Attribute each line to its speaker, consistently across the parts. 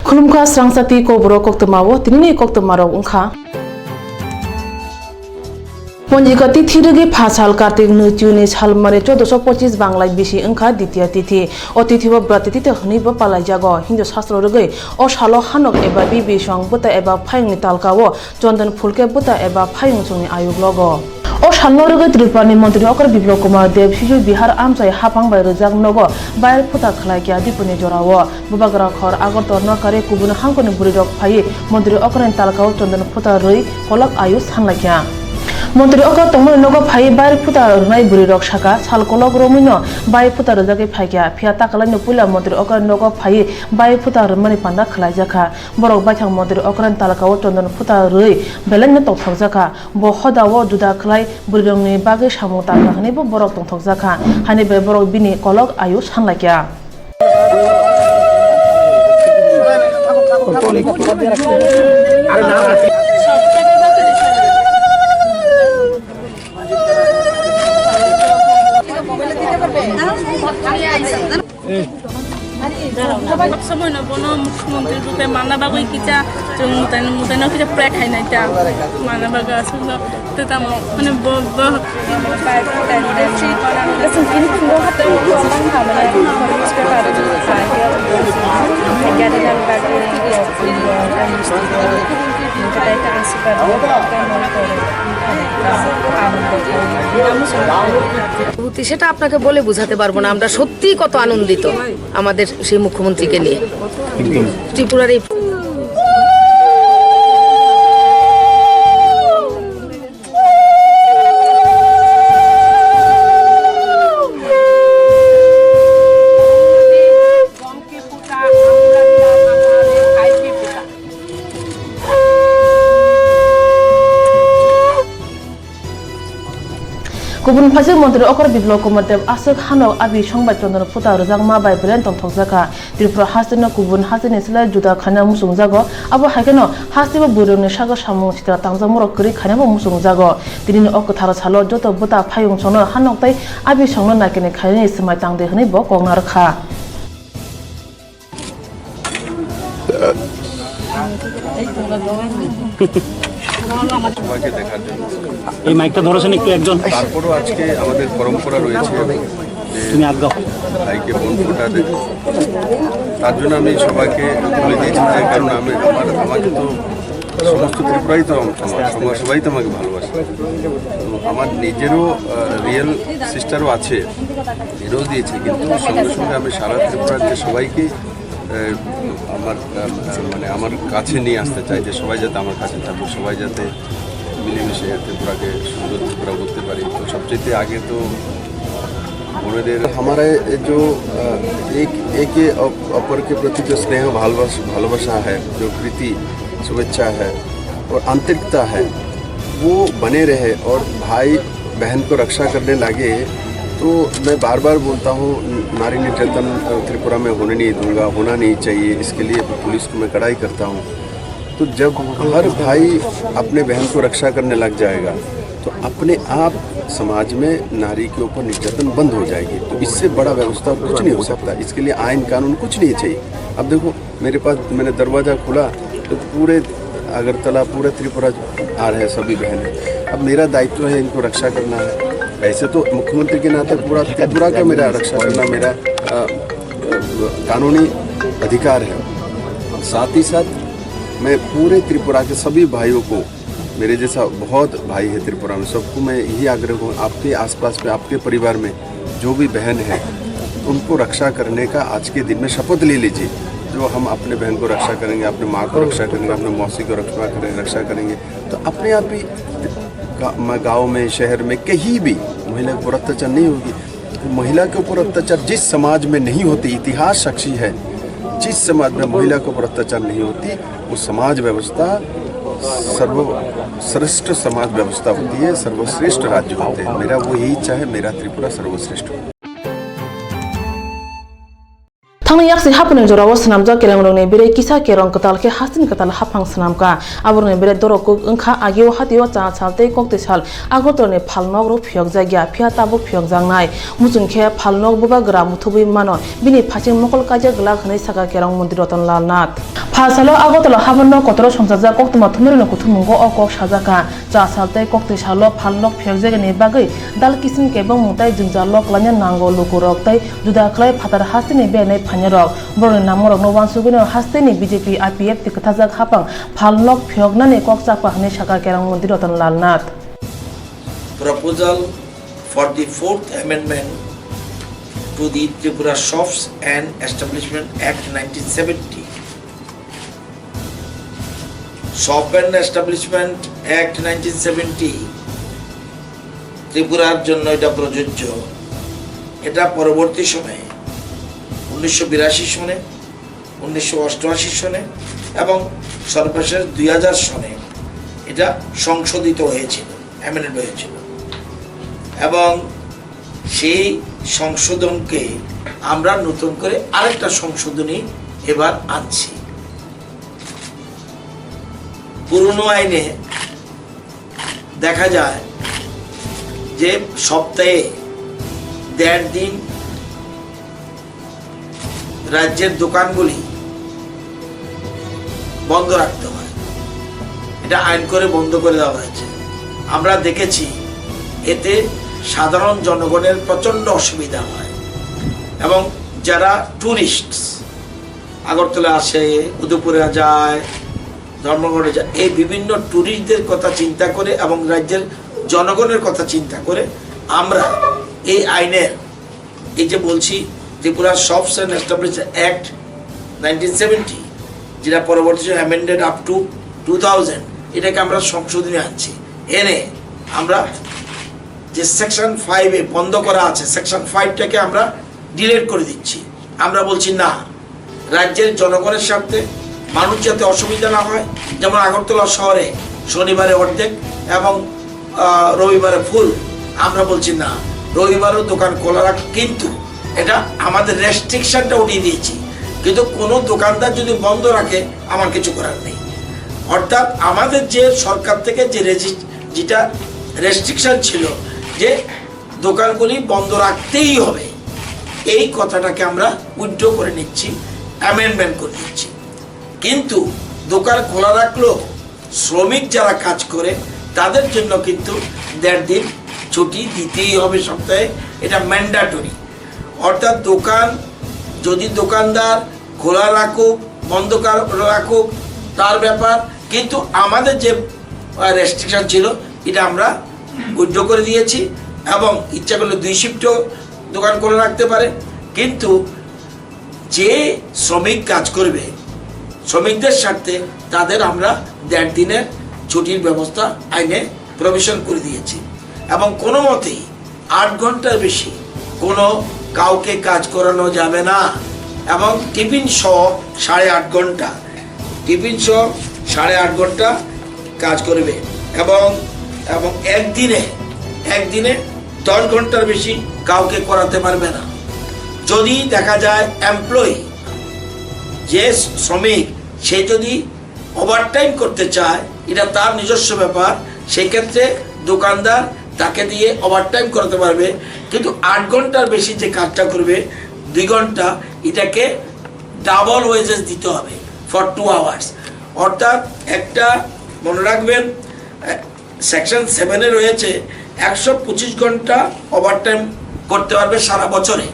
Speaker 1: खुलुमखा स्रांसाती कोबरो कोक्तमावो तिनि कोक्तमारो उंखा पंजिका तिथि रगे फासाल कार्तिक नुचुनि सालमारे 1425 बांलाय बिसि अंखा द्वितीय तिथि अतिथि व व्रत तिथि हनि ब पालाय जागो हिंदू शास्त्र रगे ओ सालो हानक एबा बिबि सं बुता एबा फायंनि तालकावो चंदन फुलके बुता एबा फायं संनि आयुग लगो ओ सालनो रगे त्रिपुरानि मंत्री अकर बिप्लव कुमार देव सिजु बिहार आमसाय हाफां बाय रजाक नगो बाय फुता खलायकिया दिपुनि जरावो बुबागरा खर आगरतर नकारे कुबुन हांकोनि बुरिरक फायि मंत्री अकरनि तालकावो चंदन फुता रई कलक आयु सानलायकिया मंत्री अकर तंगमनि नगो फाइ बाय फुता रनाय बुरि रक साका साल कलक रमिनो बाय फुता रजाके फायकिया फिया ताकलानि पुला मंत्री अकर नगो फाइ बाय फुता रमनि पांडा खलाय जाखा बरक बायथां मंत्री अकरन तालकावो चंदन फुता रई बेलेन तंथक जाखा ब हदावो जुदा खलाय बुरि रंनि बागे सामु ताका हनिबो बरक तंथक जाखा हानि बे बरक बिनि कलक आयु सानलायकिया
Speaker 2: समय नबनो मुख्यमंत्री रूपे मानबागै किचा जों मुतानो किचा प्राय खायनायता मानबागा सुनो तता माने ब बाय टेंडेंसी जों किनि खुंगो हाते बां खामाने सर्विस पे पारे साहिया गैरियान बागे
Speaker 3: সেটা আপনাকে বলে বোঝাতে পারবো না আমরা সত্যি কত আনন্দিত আমাদের সেই মুখ্যমন্ত্রীকে নিয়ে ত্রিপুরার এই
Speaker 1: गुबुन फारसे मंत्री अकर बिप्लव कुमार देव आसक हानक आबि संबाय चंदन फुता रजाक मा बाय ब्रेन तंथक जाखा त्रिपुरा हासिनो गुबुन हासिनि सिलाय जुदा खाना मुसुं जागो आबो हायकेनो हासिबो बुरंनि सागो सामु सिता तांजा मरक करि खानाबो मुसुं जागो दिनि अक थार सालो जतो बुता फायं सनो हानक ताय आबि संनो नाकेनि खायनि समाय तांदे हनि ब गंनार खा
Speaker 4: সবাইকে দেখার জন্য
Speaker 5: এই মাইকটা ধরেছেন একটু একজন
Speaker 4: তারপরও আজকে আমাদের পরম্পরা রয়েছে
Speaker 5: তুমি আজ্ঞা
Speaker 4: ভাইকে বোন ফোঁটা দেবে তার জন্য আমি সবাইকে বলে দিয়েছি যে কারণ আমাকে তো সমস্ত ত্রিপুরাই তো সবাই তো আমাকে ভালোবাসে তো আমার নিজেরও রিয়েল সিস্টারও আছে এরও দিয়েছে কিন্তু সঙ্গে সঙ্গে আমি সারা ত্রিপুরাকে সবাইকে আমার কাছে নিয়ে আসতে চাই যে সবাই যাতে আমার কাছে থাকুক সবাই যাতে মিলেমিশে ত্রিপুরাকে সুন্দর ত্রিপুরা করতে পারি তো সবচেয়ে আগে তো বোনেদের हमारे जो एक अपर के प्रति जो स्नेह भालोबासा है जो प्रीति शुभेच्छा है और आंतरिकता है वो बने रहे और भाई बहन को रक्षा करने लगे तो मैं बार बार बोलता हूँ नारी निर्यातन त्रिपुरा में होने नहीं दूंगा होना नहीं चाहिए इसके लिए पुलिस को मैं कड़ाई करता हूँ तो जब हर भाई अपने बहन को रक्षा करने लग जाएगा तो अपने आप समाज में नारी के ऊपर निर्यातन बंद हो जाएगी तो इससे बड़ा व्यवस्था कुछ नहीं हो सकता इसके लिए आयन कानून कुछ नहीं चाहिए अब देखो मेरे पास मैंने दरवाज़ा खुला तो पूरे अगरतला पूरे त्रिपुरा आ रहे हैं सभी बहनें अब मेरा दायित्व है इनको रक्षा करना है वैसे तो मुख्यमंत्री के नाते पूरा त्रिपुरा का मेरा रक्षा करना मेरा कानूनी अधिकार है साथ ही साथ मैं पूरे त्रिपुरा के सभी भाइयों को मेरे जैसा बहुत भाई है त्रिपुरा में सबको मैं यही आग्रह हूँ आपके आसपास में आपके परिवार में जो भी बहन है उनको रक्षा करने का आज के दिन में शपथ ले लीजिए जो हम अपने बहन को रक्षा करेंगे अपने माँ को रक्षा करेंगे अपने मौसी को रक्षा करेंगे तो अपने आप ही गाँव में शहर में कहीं भी महिला के ऊपर अत्याचार नहीं होगी महिला के ऊपर अत्याचार जिस समाज में नहीं होती इतिहास साक्षी है जिस समाज में महिला के ऊपर अत्याचार नहीं होती वो समाज व्यवस्था सर्वश्रेष्ठ समाज व्यवस्था होती है सर्वश्रेष्ठ राज्य होते हैं मेरा वो यही इच्छा है मेरा त्रिपुरा सर्वश्रेष्ठ हो
Speaker 1: थांनाय याक्सि हापनि जराव सनामजा केलेंगरंनि बेरे किसा केरं कताल के हासिन कताल हाफां सनामका आबरनि बेरे दरक ओंखा आगिव हातिव चा सालते कक्ते साल आगरतलनि फालनग रो फियक जायगा फिया ताबो फियक जांनाय मुजुनखे फालनग बुबा ग्रा मुथुबि मानो बिनि फाचिं मकल काजे ग्ला खनै सागा केरं मन्दिर रतनलाल नाथ ফাসালো আগতলা হাবন্ন কতর সংসাজা কক্তমা থুমিরনো কুথুমুঙ্গো অকক সাজাকা চা সালতে কক্তে সালো ফালনক ফেরজেগেনি বাগৈ দাল কিসিম কেবং মুতাই জুংজা লক লাnya নাঙ্গো লুকুরক তাই জুদা ক্লাই ফাতার হাস্তেনি বেনাই ফানিরক বরনি নামরক নবান সুগুনি হাস্তেনি বিজেপি আইপিএফ তিকথাজাক হাপাং ফালনক ফিয়গনানি ককচাপা হানি সাকা কেরাং মন্দির Ratan লালনাথ
Speaker 6: proposal for the fourth amendment to the Tripura Shops and Establishment Act 1970. Shop and Establishment Act 1970 ত্রিপুরার জন্য এটা প্রযোজ্য। এটা পরবর্তী সময়ে 1982 সনে, 1988 সনে এবং সর্বশেষ 2000 সনে এটা সংশোধিত হয়েছিল, অ্যামেন্ডমেন্ট হয়েছিল এবং সেই সংশোধনকে আমরা নতুন করে আরেকটা সংশোধনী এবার আনছি। পুরনো আইনে দেখা যায় যে সপ্তাহে 1.5 দিন রাজ্যের দোকানগুলি বন্ধ রাখতে হয়, এটা আইন করে বন্ধ করে দেওয়া হয়েছে। আমরা দেখেছি এতে সাধারণ জনগণের প্রচণ্ড অসুবিধা হয় এবং যারা ট্যুরিস্ট আগরতলা আসে, উদয়পুরে যায়, ধর্মগড়ে যায়, এই বিভিন্ন ট্যুরিস্টদের কথা চিন্তা করে এবং রাজ্যের জনগণের কথা চিন্তা করে আমরা এই আইনের এই যে বলছি Tripura shops and establishment act 1970 যেটা পরবর্তী অ্যামেন্ডেড আপ টু 2000 এটাকে আমরা সংশোধনী আনছি। এনে আমরা যে সেকশন 5-এ বন্ধ করা আছে সেকশন 5টাকে আমরা ডিলিট করে দিচ্ছি। আমরা বলছি না, রাজ্যের জনগণের স্বার্থে মানুষ যাতে অসুবিধা না হয়, যেমন আগরতলা শহরে শনিবারে অর্ধেক এবং রবিবারে ফুল, আমরা বলছি না, রবিবারও দোকান খোলা রাখ, কিন্তু এটা আমাদের রেস্ট্রিকশনটা উঠিয়ে দিয়েছি। কিন্তু কোনো দোকানদার যদি বন্ধ রাখে আমার কিছু করার নেই। অর্থাৎ আমাদের যে সরকার থেকে যে যেটা রেস্ট্রিকশন ছিল যে দোকানগুলি বন্ধ রাখতেই হবে, এই কথাটাকে আমরা উইথড্র করে নিচ্ছি, অ্যামেন্ডমেন্ট করে নিচ্ছি। কিন্তু দোকান খোলা রাখলেও শ্রমিক যারা কাজ করে তাদের জন্য কিন্তু 1.5 দিন ছুটি দিতেই হবে সপ্তাহে, এটা ম্যান্ডেটরি। অর্থাৎ দোকান যদি দোকানদার খোলা রাখুক বন্ধ রাখুক তার ব্যাপার, কিন্তু আমাদের যে রেস্ট্রিকশন ছিল এটা আমরা উইথড্র করে দিয়েছি এবং ইচ্ছা করলে 2 শিফটও দোকান খোলা রাখতে পারে। কিন্তু যে শ্রমিক কাজ করবে শ্রমিকদের স্বার্থে তাদের আমরা 1.5 দিনের ছুটির ব্যবস্থা আইনে প্রভিশন করে দিয়েছি এবং কোনো মতেই 8 ঘন্টার বেশি কোনো কাউকে কাজ করানো যাবে না এবং টিফিন সহ 8.5 ঘন্টা, টিফিন সহ 8.5 ঘন্টা কাজ করবে এবং একদিনে 10 ঘন্টার বেশি কাউকে করাতে পারবে না। যদি দেখা যায় এমপ্লয়ি যে শ্রমিক সে যদি ওভারটাইম করতে চায় এটা তার নিজস্ব ব্যাপার, সেক্ষেত্রে দোকানদার তাকে দিয়ে ওভারটাইম করাতে পারবে, কিন্তু 8 ঘন্টার বেশি যে কাজটা করবে 2 ঘন্টা এটাকে ডাবল ওয়েজেস দিতে হবে ফর 2 আওয়ার্স। অর্থাৎ একটা মনে রাখবেন সেকশন 7-এ রয়েছে 125 ঘন্টা ওভারটাইম করতে পারবে সারা বছরে।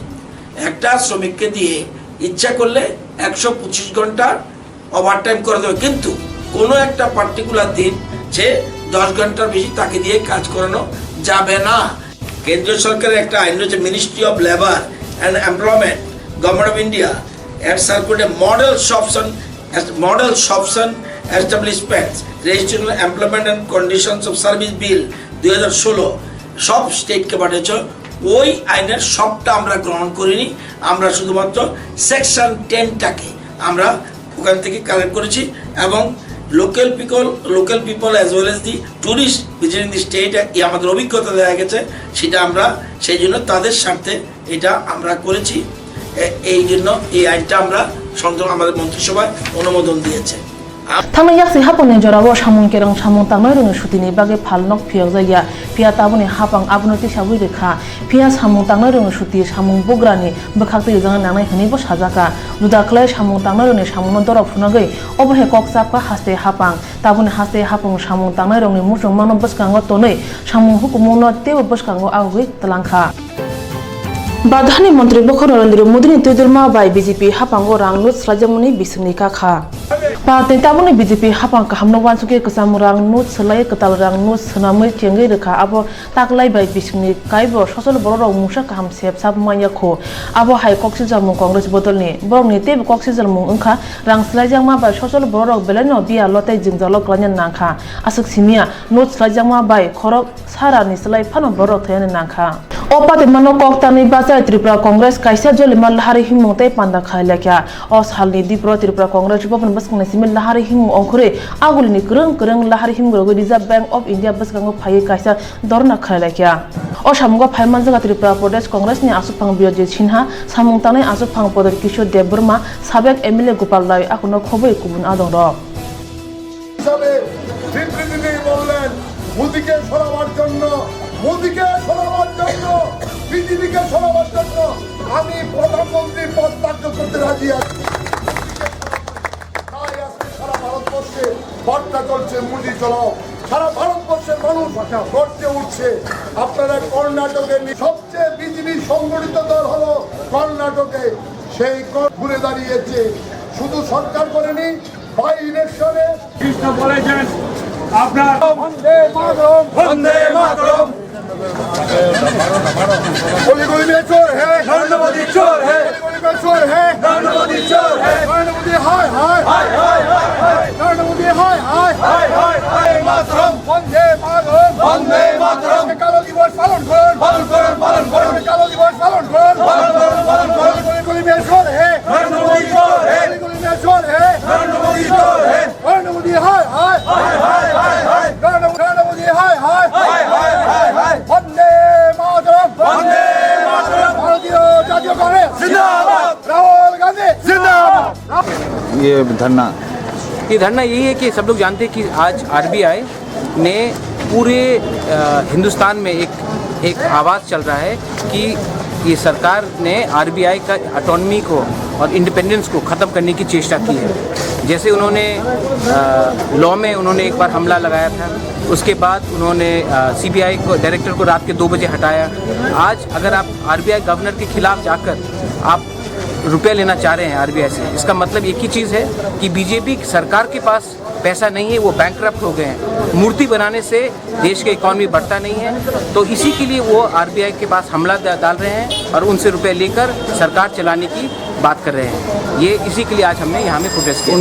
Speaker 6: একটা শ্রমিককে দিয়ে ইচ্ছা করলে 125 ঘন্টা ওভারটাইম করে দেবে, কিন্তু কোনো একটা পার্টিকুলার দিন সে 10 ঘন্টার বেশি তাকে দিয়ে কাজ করানো যাবে না। কেন্দ্রীয় সরকারের একটা আইন রয়েছে, ministry of labour and employment, government of India এর সার্কুলেটে model shops and establishments registration employment and conditions of service bill 2016 সব স্টেটকে পাঠিয়েছে। ওই আইনের সবটা আমরা গ্রহণ করিনি, আমরা শুধুমাত্র সেকশন 10টাকে আমরা ওখান থেকে কালেক্ট করেছি এবং local people as well as the tourist visiting the state আমাদের অভিজ্ঞতা দেখা গেছে, সেটা আমরা সেই জন্য তাদের স্বার্থে এটা আমরা করেছি। এই জন্য এই আইনটা আমরা আমাদের মন্ত্রিসভায় অনুমোদন দিয়েছে।
Speaker 1: थांनाय याक्सि हापंनि जराव सामुं केरं सामुं तांनाय रोंनो सुतिनि बागे फालनक फियक जाया फिया ताबुनि हापां आबुनति साबुइ रेखा फिया सामुं तांनाय रोंनो सुति सामुं बग्रानि बखाक्ति जों नांनाय हनिबो साजाका दुदाखलाय सामुं तांनाय रोंनो सामुं दराव फुनागै अबहे ककसापका हास्ते हापां ताबुनि हास्ते हापं सामुं तांनाय रोंनि मुसुं मानो बसकांगो तनै सामुं हुकुमुनो तेबो बसकांगो आगै तलांखा बाधानि मन्त्री बखर नरेन्द्र मोदीनि तैदुरमा बाय बीजेपी हापांगो रां नुट स्लाजमनि बिसंनि काखा पार्टी ताबुनि बीजेपी हापां काहामनो वानसुके कसाम रां नुट सलाय कताल रां नुट सनामै थेंगै रेखा आबो ताकलाय बाय बिसंनि काइबो ससल बरराव मुसा काहाम सेब साब मायाखो आबो हाय कक्सि जामु कांग्रेस बदलनि बरंनि तेब कक्सि जामु अंखा रां स्लायजांमा बाय ससल बरराव बेलानो बिया लताय जिंजालो क्लान्यान नांखा आसक सिमिया नुट स्लायजांमा बाय खरक सारानि सलाय फानो बरराव थायान नांखा अपाते मानो कक्तानि बाजा त्रिपुरा कांग्रेस काइसा जलिमा लाहारि हिमुंते पान्दा खायलाख्या अस हालनि दिप्र त्रिपुरा कांग्रेस बपन बसखंनि सिमिल लाहारि हिमु अंखुरे आगुलिनि करं लाहारि हिमगो रिजर्व बैंक ऑफ इंडिया बसखंगो फायै काइसा दरना खायलाख्या असामगो फायमान जगा त्रिपुरा प्रदेश कांग्रेसनि आसुफां बियोजित सिन्हा सामुं तांनाय आसुफां पदर किशोर देबबर्मा साबेक एमएलए गोपाल राय आकुनो खबै गुबुन आदं रक
Speaker 7: মোদিকে সরাবার জন্য বিজেপিকে সরাবার জন্য আমি প্রধানমন্ত্রী পদ ত্যাগ করতে রাজি আছি। তাই আজকে সারা ভারতবর্ষে বার্তা চলছে মোদি চলাও, সারা ভারতবর্ষের মানুষ গর্জে উঠছে। আপনারা কর্ণাটকে সবচেয়ে বিজেপি সংগঠিত দল হলো কর্ণাটকে, সেই ঘুরে দাঁড়িয়েছে। শুধু সরকার করেনি, বাই ইলেকশনে
Speaker 8: কৃষ্ণ বলেছেন আপনার
Speaker 7: বন্দে মাতরম, বন্দে মাতরম। गली गली में चोर है, नरेंद्र मोदी चोर है, गली में चोर है, नरेंद्र मोदी चोर है, नरेंद्र मोदी हाय हाय हाय हाय हाय, नरेंद्र मोदी हाय हाय हाय हाय हाय, मातरम, वंदे मातरम, वंदे मातरम। कालो दिवस पालन करुन, पालन करुन, पालन करुन। कालो दिवस पालन करुन, पालन करुन, पालन करुन। गली गली में चोर है, नरेंद्र मोदी चोर है, गली गली में चोर है, नरेंद्र मोदी चोर है, नरेंद्र मोदी हाय हाय हाय हाय हाय हाय, नरेंद्र मोदी हाय हाय हाय हाय हाय हाय, वंदे मातरम, वंदे मातरम। भारतीय जातीय कांग्रेस जिंदाबाद, राहुल गांधी जिंदाबाद।
Speaker 9: ये धरना
Speaker 10: यही है कि सब लोग जानते हैं कि आज आरबीआई ने पूरे हिंदुस्तान में एक आवाज़ चल रहा है कि ये सरकार ने आरबीआई का ऑटोनॉमी को और इंडिपेंडेंस को ख़त्म करने की चेष्टा की है। जैसे उन्होंने लॉ में उन्होंने एक बार हमला लगाया था, उसके बाद उन्होंने सीबीआई को डायरेक्टर को रात के 2 बजे हटाया। आज अगर आप आरबीआई गवर्नर के खिलाफ जाकर आप रुपया लेना चाह रहे हैं आरबीआई से, इसका मतलब एक ही चीज़ है कि बीजेपी सरकार के पास पैसा नहीं है, वो बैंकक्रप्ट हो गए हैं। मूर्ति बनाने से देश का इकॉनमी बढ़ता नहीं है, तो इसी के लिए वो आरबीआई के पास हमला डाल रहे हैं और उनसे रुपए लेकर सरकार चलाने की बात कर रहे हैं। ये इसी के लिए आज हमने यहाँ में प्रोटेस्ट किया।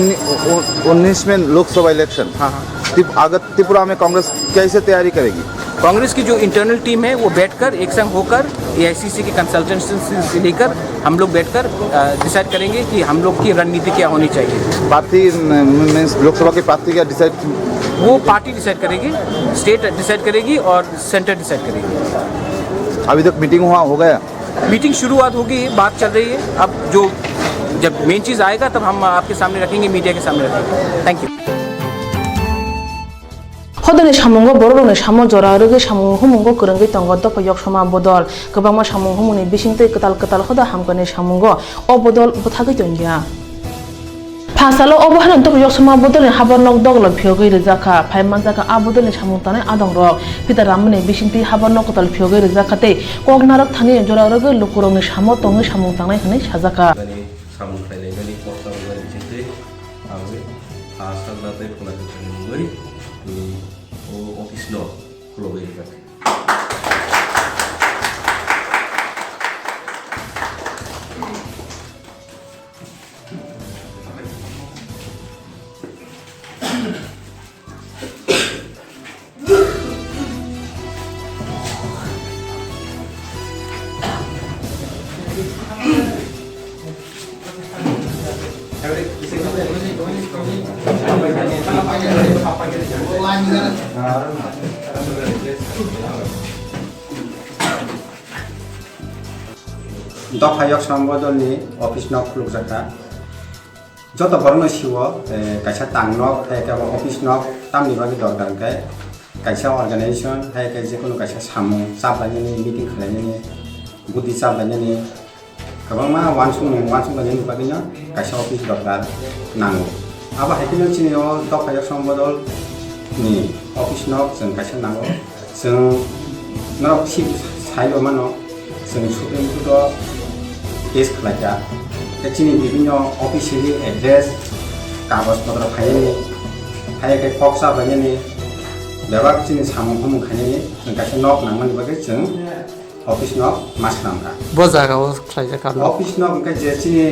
Speaker 9: 19 में लोकसभा इलेक्शन।
Speaker 10: हाँ।
Speaker 9: त्रिपुरा में कांग्रेस कैसे तैयारी करेगी?
Speaker 10: कांग्रेस की जो इंटरनल टीम है वो बैठकर एक संग होकर एआईसीसी के कंसल्टेंसी से लेकर हम लोग बैठकर डिसाइड करेंगे कि हम लोग की रणनीति क्या होनी चाहिए।
Speaker 9: पार्टी लोकसभा की पार्टी क्या डिसाइड?
Speaker 10: वो पार्टी डिसाइड करेगी, स्टेट डिसाइड करेगी और सेंटर डिसाइड करेगी।
Speaker 9: अभी तक मीटिंग हो गया?
Speaker 10: मीटिंग शुरुआत होगी, बात चल रही है। अब जब मेन चीज़ आएगा तब हम आपके सामने रखेंगे, मीडिया के सामने रखेंगे। Thank you.
Speaker 1: हदने सामुंगो बररंनि सामु जरा रगे सामु हुमुंगो करंगै तंगो दफ यक्षमा बदल गोबांमा सामु हुमुनि बिसिंतै कताल कताल हदा हामगने सामुंगो अ बदल बुथागै तंगिया फासालो अबहान दफ यक्षमा बदलनि हाबरनक दगल फियोगै रजाखा फायमानजाका आ बदलनि सामु तानाय आदं रक पिता रामनि बिसिंतै हाबरनक कताल फियोगै रजाखाते कगनारक थानि जरा रगे लुकुरंनि सामु तंगै सामु तांनाय हनै साजाका
Speaker 11: सामु फायनायनि कस्ता बिसिंतै आङो फासालादै फुनानै थांगै ऑफिस नो खुलबाय थाबाय।
Speaker 12: दफा यक्षमा बदलनि अफिस न खुलुक जाखा যত বড় শিব কাইসা টাং নক হাইকা অফিস নক তামনি বাকি দরকার গায় কাইসা অর্গানাইজেশন হাইকা যে কোনো কাইসা সামু চাপলাयनायनि মিটিং खालायनायनि बुद्धि चापलायनायनि गोबां मा वानसुं लायनायनि बागैनो काइसा अफिस दरकार नांगौ आबा हाइकिनो चिनियाव दफायाव संबदल नि अफिस नक जों काइसा नांगौ जों नक सिप साइल मानो जों सुप्रिम कोर्ट केस खालाया चिनि विभिन्न अफिसियेलि एड्रेस कागज पत्र फायनायनि हाइके फक चापलायनायनि बेबाक चिनि सामु हमु खायनायनि जों काइसा नक नांगौनि बागै जों अफिस नक मासलामगा
Speaker 5: बजागाव खालायजाखा
Speaker 12: अफिस नक के जे चिनि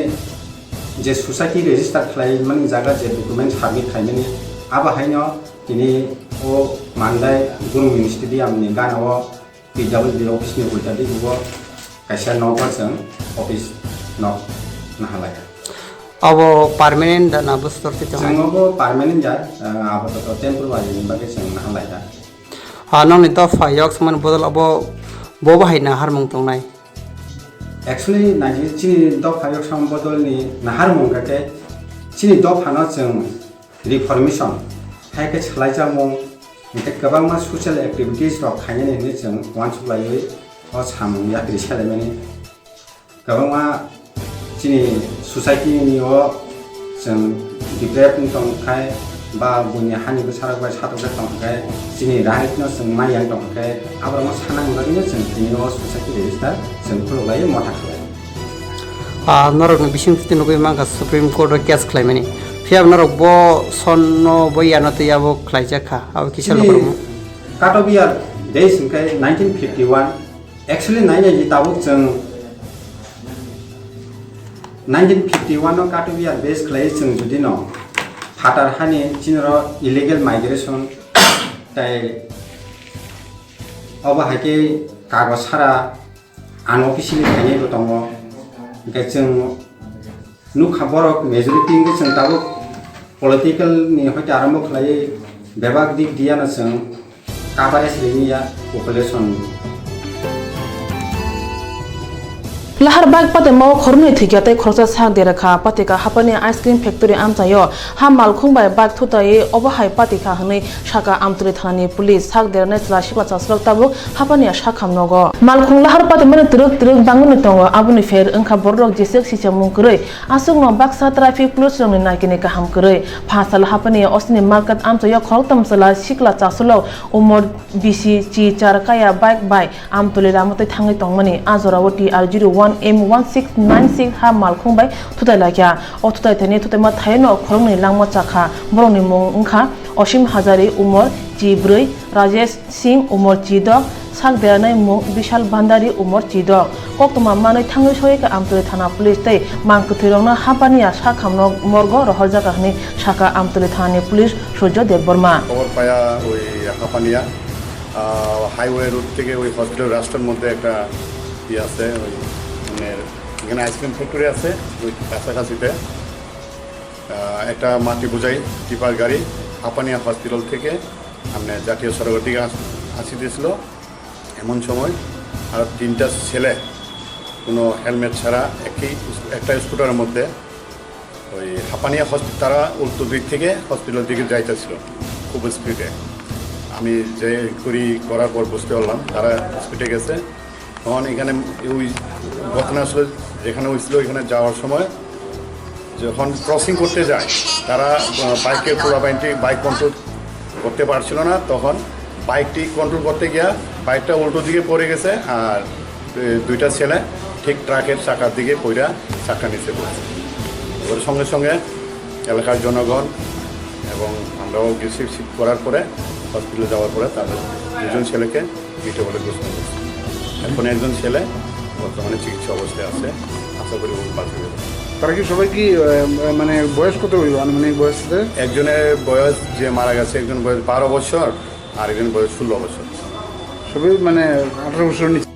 Speaker 12: जे सोसाइटी रेजिस्टार खालायमानि जागा जे डकुमेन्ट साबमिट खालायनायनि आबाहायनो दिनै ओ मानदाय गुरु स्टेडियामनि गानाव पिडब्लिउडि अफिसनि उल्टादि गुबो काइसा नकजों अफिस नक नाहालाय
Speaker 5: अब पार्मानेंट दाना बुस्तर
Speaker 12: जोंबो पार्मानेंट जा आबादत टेम्परारि बागै जों नाहालाय
Speaker 5: नंनि दफायाव समान बदल अब बो बाहायना हारमों दंनाय
Speaker 12: एक्चुअली नायजि चिनि दफायाव संबदलनि नाहारमोंगाके चिनि दफानो जों रिफर्मेशन हायके छलायजामों ओमफ्राय गोबां मा ससियेल एक्टिभिटिस रक खायनायनि जों वानसुलायै अ सामों यात्रि सालायमानि गोबां मा चिनि सोसाइटिनि अ जों डिप्रेपनि दंखाय बा बुनि हानिबो सारबाय साथबाय दंखाय चिनि राहायनो जों माइयां दंखाय आबामा सानांगारिनो जों दिनै अ सोसाइटि रेजिस्टार जों खुलुलायै मथा खालाय
Speaker 5: नरकनि बिसिं फितिनोबो मांगा सुप्रीम कोर्ट केस खालायमानि फियाब नरक बो सन्नो बयानो तयाबो खालायजाखा अब किसल बरमो
Speaker 12: काटबियार देश इनखाय 1951 एक्चुअली नायनायनि ताबुक जों 1951 नो काटबियार बेस खालाय जों जुदि न फाटार हानि चिनरो इलिगेल माइग्रेशन ताय अबाहाके कागज सारा आनअफिसियेलि खायनायबो दङ ओमफ्राय जों नुखा बरक मेजरिटि जों दाबो पलिटिकल नि हयतो आरम्भ खालाय बेबाक दिग दियानो जों काबारेस रेनिया population
Speaker 1: lahar bag pate mau khornoi thikyate khorsa sak de rakha patika hapani ice cream factory amchayo ha malkhung bai bag thutai obahai patika hne shaka amturi thani police sak de na chla shikla chaslok tabu hapani shakham nogo malkhung lahar pate mane turuk bangun tongo abuni fer angkha borrok jesek sichamung krei asung no baksa traffic police rong ni nakine kaham krei phasal hapani osni market amchayo khortam sala shikla chaslo umor bisi chi char kaya bike bai amtuli ramote thangai tongmani ajorawati r01 M1696 ha malkhung bai thutai lakya o thutai thani thutai ma thaino khorongni langma chakha boroni mung ungkha Osim Hazari umor G4 Rajesh Singh umor G2 sakderanai mung Bishal Bhandari umor G2 koktoma manoi thangai soyeka amtuli thana police tei mangkuthirongna hapania sakhamno morgo rohorjaka hni saka amtuli thani police Surjo Dev Burma
Speaker 7: খবর পায়া ওই Hapania highway root থেকে ওই hospital রাস্তার মধ্যে একটা আছে ওই এখানে আইসক্রিম ফ্যাক্টরি আছে ওই কাছাকাছিতে একটা মাটি বোঝাই টিপার গাড়ি হাপানিয়া হসপিটাল থেকে আপনার জাতীয় সড়কের দিকে আসিতেছিল এমন সময় আর তিনটা ছেলে কোনো হেলমেট ছাড়া একটা স্কুটারের মধ্যে ওই হাপানিয়া তারা উল্টো দিক থেকে হসপিটাল দিকে যাইতেছিল খুব স্পিডে আমি যে করার পর বুঝতে পারলাম তারা স্পিডে গেছে তখন এখানে ওই ঘটনা আসলে যেখানে হয়েছিল এখানে যাওয়ার সময় যখন ক্রসিং করতে যায় তারা বাইকের পুরো বাইক কন্ট্রোল করতে পারছিল না তখন বাইকটি কন্ট্রোল করতে গিয়া বাইকটা উল্টো দিকে পড়ে গেছে আর দুইটা ছেলে ঠিক ট্রাকের চাকার দিকে পড়া চাকা নিচে পড়েছে ওর সঙ্গে সঙ্গে এলাকার জনগণ এবং আমরাও রিসিভ করার পরে হসপিটালে যাওয়ার পরে তাদের দুজন ছেলেকে মৃত বলে ঘোষণা করছে এখন একজন ছেলে বর্তমানে চিকিৎসা অবস্থায় আছে আশা করি বাঁচবে
Speaker 13: তারা কি সবাই কি মানে বয়স কত হইল আনুমানিক বয়স
Speaker 7: একজনের বয়স যে মারা গেছে একজন বয়স 12 বছর আর একজন বয়স 16 বছর
Speaker 13: সবাই মানে 18 বছর নিচে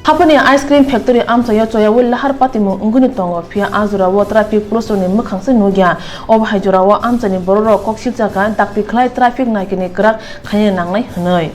Speaker 1: Hapani ice cream factory amchayo choyawo lahar patimu unguni tongo phia azurawo traffic police ni mukhangse nogya obhai jorawo amchani bororo koksil jaka dakpi khlai traffic naikini krak khane nangnai hnoi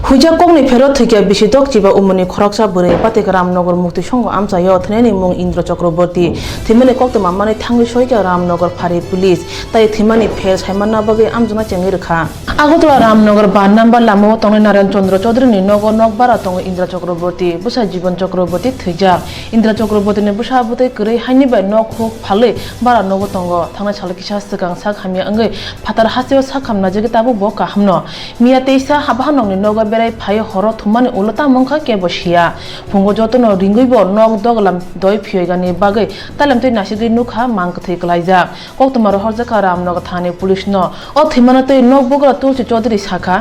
Speaker 1: হুইজা কংনি ফেরত থেকে বেশি দক Chiba উমনি খরকসা বরে পাতে রামনগর মুক্তি সংঘ আমচায় থিনানি মুং ইন্দ্র চক্রবর্তী থিমানি কক্তমা মানে থাংলি সইকা Ramnagar ফারি police তাই থিমানি ফের সাইমান্না বাগে আমজনা চেঙ্গি রেখা আগরতলা রামনগর 12 নাম্বার লামো তংনি নারায়ণ চন্দ্র চৌধুরীনি নগর নকবারা তং ইন্দ্র চক্রবর্তী বুসা জীবন চক্রবর্তী থৈজাক ইন্দ্র চক্রবর্তীনি বুসা বুতে করে হাইনিবাই নক হোক ফালে বারা নগ তঙ্গ থাংনা সালকি শাস্তিকাং সাক হামিয়া अंगै फातार हासेव साखामना जगे ताबो बका हमनो मिया तेसा हाबा नंगनि नग बेराय फाय हर थुमानि उलता मंखा के बसिया फुंगो जतन रिंगैबो नग दगलाम दय फियगानि बागै तालाम तै नासिगै नुखा मांग थै क्लाइजा कक्तमार हरजाका रामनगर थाने पुलिस न अ थैमाना तै नग बगरा तुलसी चौधरी शाखा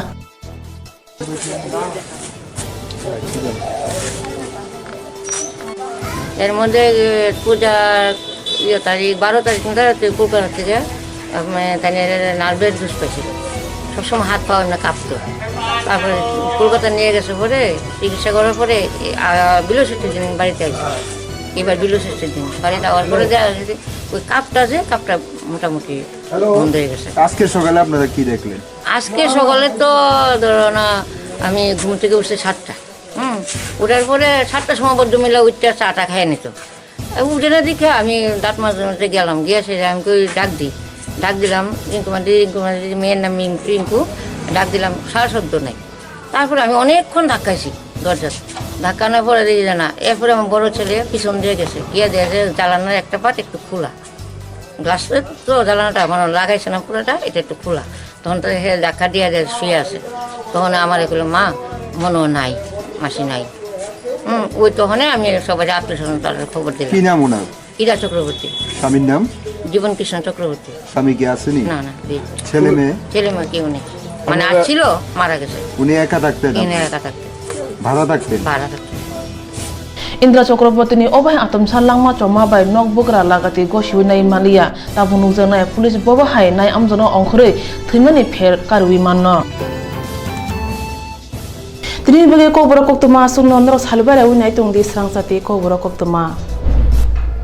Speaker 3: এর মধ্যে পূজা তারিখ 12 তারিখ কলকাতা থেকে নার্ভের জুস পাইছিল সবসময় হাত পাওয়া না কাঁপতো তারপরে কলকাতা নিয়ে গেছে পরে চিকিৎসা করার পরে বিলুষষ্ঠীর দিন বাড়িতে আসছে এবার বিলুষষ্ঠীর দিন বাড়িতে আওয়ার পরে ওই কাপটা মোটামুটি বন্ধ হয়ে গেছে।
Speaker 9: আজকে সকালে আপনারা কি দেখলেন?
Speaker 3: আজকে সকালে তো ধরো না আমি ঘুম থেকে উঠছে 7টা ওঠার পরে 7টার সময় ভদ্রমহিলা উঠতে চাটা খাইয়ে নিত উঠে না দেখে আমি দাঁত মাঝে গেলাম গিয়ে সে আমি ডাক দিলাম রিঙ্কুমাদি মেয়ের নাম রিঙ্কু ডাক দিলাম সারা শব্দ নাই তারপরে আমি অনেকক্ষণ ধাক্কাইছি দরজা ধাক্কানোর পরে দেখি না এরপরে আমার বড় ছেলে পিছন দিয়ে গেছে গিয়ে দেখে জ্বালানোর একটা পাট একটু খোলা গ্লাসটা তো জ্বালানোটা মানে লাগাইছে না পুরোটা এটা একটু খোলা তখন তো সে ধাক্কা দিয়ে শুয়ে আছে তখন আমার এগুলো মা মনে নাই মাসি নাই ওই তখন আমি সবাই আত্মীয় স্বজন খবর দিলাম।
Speaker 9: কি নাম ওনার?
Speaker 3: ইরা চক্রবর্তী।
Speaker 9: স্বামীর নাম?
Speaker 3: জীবন কৃষ্ণ চক্রবর্তী।
Speaker 9: স্বামী কি আসেনি?
Speaker 3: না না
Speaker 9: ছেলে মেয়ে
Speaker 3: কেউ নেই মানে আসছিল মারা গেছে।
Speaker 9: উনি একা থাকতেন?
Speaker 3: একা থাকতেন।
Speaker 9: ভাড়া থাকতেন?
Speaker 3: ভাড়া থাকতেন।
Speaker 1: इंद्र चक्रवर्ती अबाय आतमसा लांमा चमाबाय नक बग्रा लागाति गसिउ नाय मालिया ताबु नुजनाय पुलिस बबाहाय नाय आमजनो अंखरै थैमानि फेर कारुइ माननो तिनि बगे कबर कक्तमा सुन नंदर सालबारा उनाय तंदि स्रांसाति कबर कक्तमा